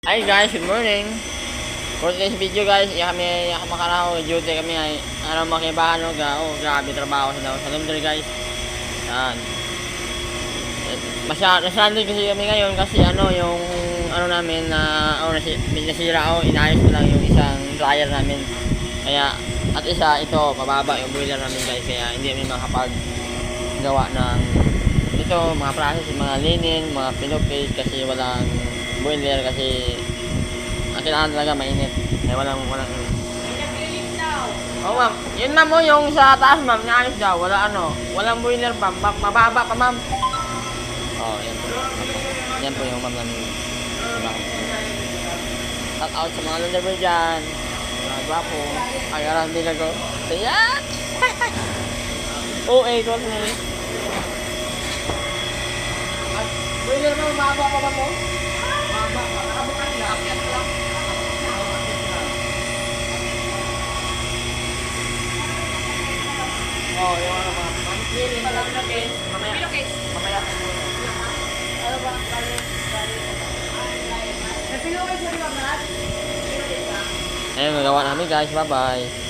Hi guys, good morning. For today's video guys, kami makaraw duty kami ay makibahan grabe trabaho sa laundry guys. Yan. Nasunod kasi kami ngayon kasi yung namin na nasira inayos ko lang yung isang dryer namin. Kaya at isa ito mababa yung boiler namin guys, kaya hindi kami makapaggawa ng ito mga process, mga linen, mga pillowcase kasi walang boiler kasi ang kailangan talaga mainit. Kaya walang ma'am. Yun ma'am yung sa taas ma'am, naayos daw. Walang boiler pa. Mababa pa ma'am. Yan po. Yan po yung ma'am namin. Shout out sa mga laundry dyan. Mga gwapo. Agaran din ako. Ayan! OA ko na eh. Boiler ma'am, mababa pa ba po? Nakabukan nila. Akyat lang. Yung ma'am. Manipili pa lang natin. Mamaya. Mamaya. Ano ba? Ayun, nagawa namin guys. Bye-bye.